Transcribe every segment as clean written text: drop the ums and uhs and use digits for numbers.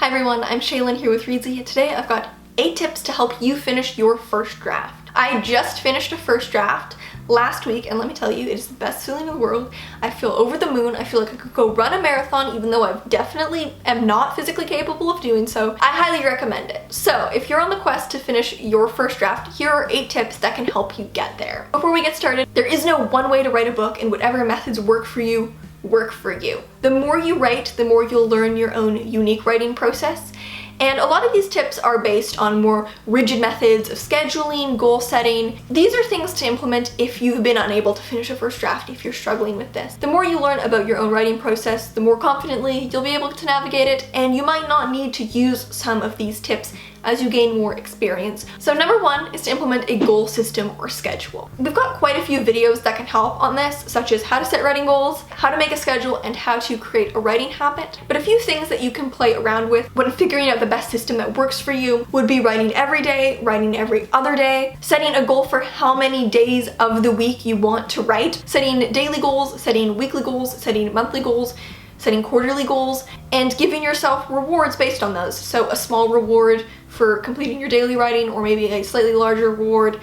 Hi everyone, I'm Shaylin here with Reedsy. Today I've got 8 tips to help you finish your first draft. I just finished a first draft last week, and let me tell you, it is the best feeling in the world. I feel over the moon. I feel like I could go run a marathon, even though I definitely am not physically capable of doing so. I highly recommend it. So if you're on the quest to finish your first draft, here are 8 tips that can help you get there. Before we get started, there is no one way to write a book, and whatever methods work for you. The more you write, the more you'll learn your own unique writing process. And a lot of these tips are based on more rigid methods of scheduling, goal setting. These are things to implement if you've been unable to finish a first draft, if you're struggling with this. The more you learn about your own writing process, the more confidently you'll be able to navigate it, and you might not need to use some of these tips as you gain more experience. So number 1 is to implement a goal system or schedule. We've got quite a few videos that can help on this, such as how to set writing goals, how to make a schedule, and how to create a writing habit. But a few things that you can play around with when figuring out the best system that works for you would be writing every day, writing every other day, setting a goal for how many days of the week you want to write, setting daily goals, setting weekly goals, setting monthly goals, setting quarterly goals, and giving yourself rewards based on those. So a small reward for completing your daily writing, or maybe a slightly larger reward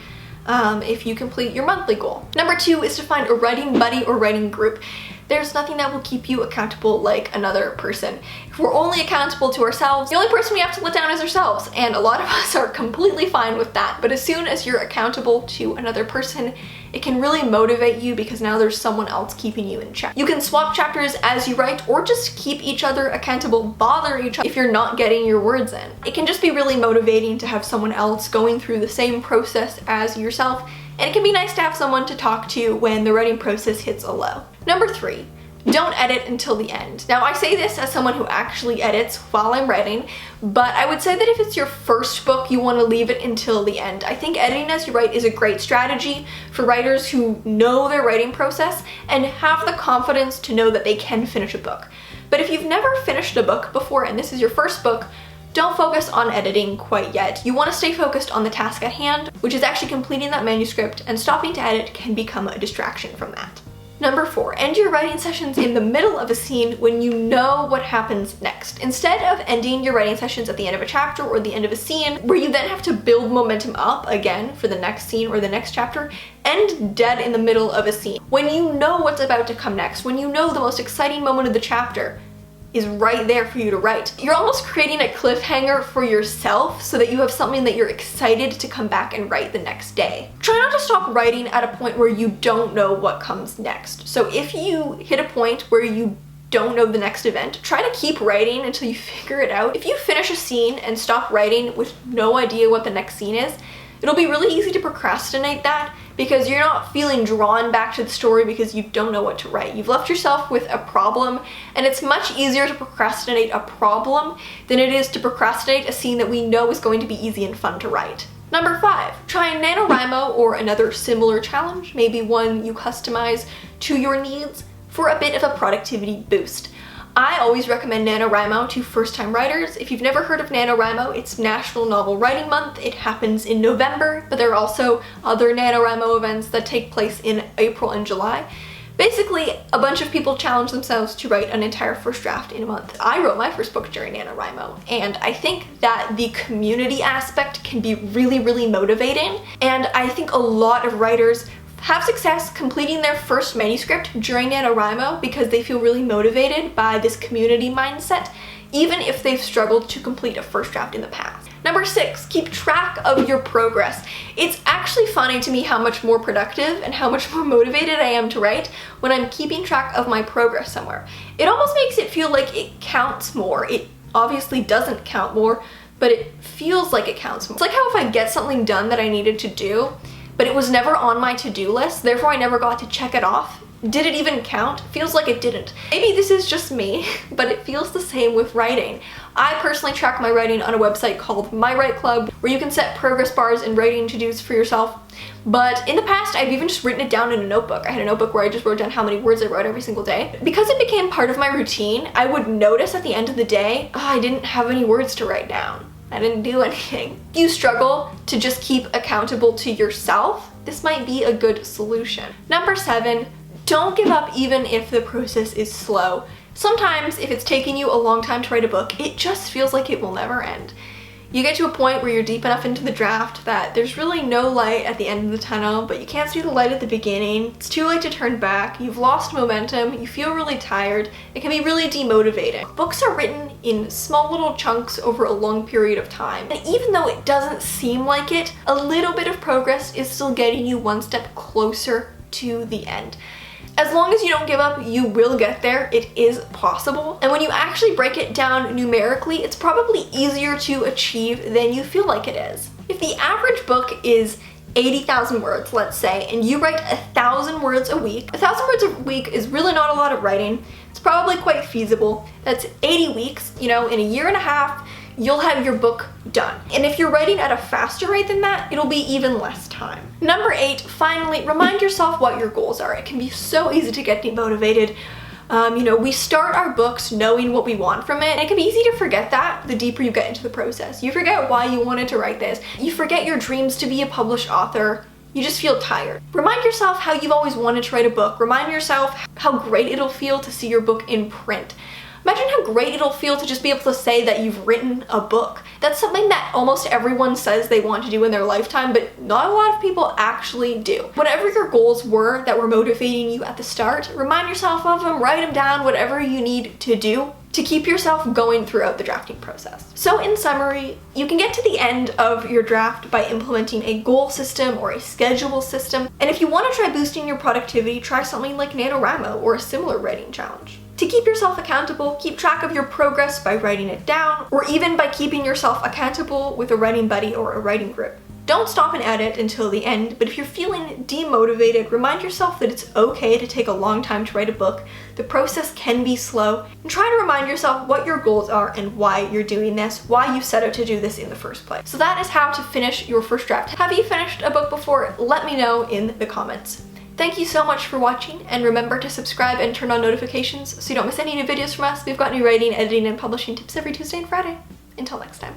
if you complete your monthly goal. Number 2 is to find a writing buddy or writing group. There's nothing that will keep you accountable like another person. If we're only accountable to ourselves, the only person we have to let down is ourselves, and a lot of us are completely fine with that. But as soon as you're accountable to another person, it can really motivate you because now there's someone else keeping you in check. You can swap chapters as you write, or just keep each other accountable, bother each other if you're not getting your words in. It can just be really motivating to have someone else going through the same process as yourself, and it can be nice to have someone to talk to when the writing process hits a low. Number 3. Don't edit until the end. Now, I say this as someone who actually edits while I'm writing, but I would say that if it's your first book, you want to leave it until the end. I think editing as you write is a great strategy for writers who know their writing process and have the confidence to know that they can finish a book. But if you've never finished a book before and this is your first book, don't focus on editing quite yet. You want to stay focused on the task at hand, which is actually completing that manuscript, and stopping to edit can become a distraction from that. Number 4, end your writing sessions in the middle of a scene when you know what happens next. Instead of ending your writing sessions at the end of a chapter or the end of a scene, where you then have to build momentum up again for the next scene or the next chapter, end dead in the middle of a scene. When you know what's about to come next, when you know the most exciting moment of the chapter is right there for you to write, you're almost creating a cliffhanger for yourself so that you have something that you're excited to come back and write the next day. Try not to stop writing at a point where you don't know what comes next. So if you hit a point where you don't know the next event, try to keep writing until you figure it out. If you finish a scene and stop writing with no idea what the next scene is, it'll be really easy to procrastinate that because you're not feeling drawn back to the story because you don't know what to write. You've left yourself with a problem, and it's much easier to procrastinate a problem than it is to procrastinate a scene that we know is going to be easy and fun to write. Number 5, try NaNoWriMo or another similar challenge, maybe one you customize to your needs, for a bit of a productivity boost. I always recommend NaNoWriMo to first-time writers. If you've never heard of NaNoWriMo, it's National Novel Writing Month. It happens in November, but there are also other NaNoWriMo events that take place in April and July. Basically, a bunch of people challenge themselves to write an entire first draft in a month. I wrote my first book during NaNoWriMo, and I think that the community aspect can be really, really motivating, and I think a lot of writers have success completing their first manuscript during NaNoWriMo because they feel really motivated by this community mindset, even if they've struggled to complete a first draft in the past. Number 6, keep track of your progress. It's actually funny to me how much more productive and how much more motivated I am to write when I'm keeping track of my progress somewhere. It almost makes it feel like it counts more. It obviously doesn't count more, but it feels like it counts more. It's like how if I get something done that I needed to do, but it was never on my to-do list, therefore I never got to check it off. Did it even count? Feels like it didn't. Maybe this is just me, but it feels the same with writing. I personally track my writing on a website called My Write Club, where you can set progress bars and writing to-dos for yourself. But in the past, I've even just written it down in a notebook. I had a notebook where I just wrote down how many words I wrote every single day. Because it became part of my routine, I would notice at the end of the day, I didn't have any words to write down. I didn't do anything. If you struggle to just keep accountable to yourself, this might be a good solution. Number 7, don't give up even if the process is slow. Sometimes if it's taking you a long time to write a book, it just feels like it will never end. You get to a point where you're deep enough into the draft that there's really no light at the end of the tunnel, but you can't see the light at the beginning. It's too late to turn back. You've lost momentum. You feel really tired. It can be really demotivating. Books are written in small little chunks over a long period of time. And even though it doesn't seem like it, a little bit of progress is still getting you one step closer to the end. As long as you don't give up, you will get there. It is possible. And when you actually break it down numerically, it's probably easier to achieve than you feel like it is. If the average book is 80,000 words, let's say, and you write 1,000 words a week, 1,000 words a week is really not a lot of writing. It's probably quite feasible. That's 80 weeks, in a year and a half, you'll have your book done. And if you're writing at a faster rate than that, it'll be even less time. Number 8, finally, remind yourself what your goals are. It can be so easy to get demotivated. We start our books knowing what we want from it, and it can be easy to forget that the deeper you get into the process. You forget why you wanted to write this. You forget your dreams to be a published author. You just feel tired. Remind yourself how you've always wanted to write a book. Remind yourself how great it'll feel to see your book in print. Imagine how great it'll feel to just be able to say that you've written a book. That's something that almost everyone says they want to do in their lifetime, but not a lot of people actually do. Whatever your goals were that were motivating you at the start, remind yourself of them, write them down, whatever you need to do to keep yourself going throughout the drafting process. So in summary, you can get to the end of your draft by implementing a goal system or a schedule system. And if you want to try boosting your productivity, try something like NaNoWriMo or a similar writing challenge. To keep yourself accountable, keep track of your progress by writing it down, or even by keeping yourself accountable with a writing buddy or a writing group. Don't stop and edit until the end, but if you're feeling demotivated, remind yourself that it's okay to take a long time to write a book. The process can be slow, and try to remind yourself what your goals are and why you're doing this, why you set out to do this in the first place. So that is how to finish your first draft. Have you finished a book before? Let me know in the comments. Thank you so much for watching, and remember to subscribe and turn on notifications so you don't miss any new videos from us. We've got new writing, editing, and publishing tips every Tuesday and Friday. Until next time.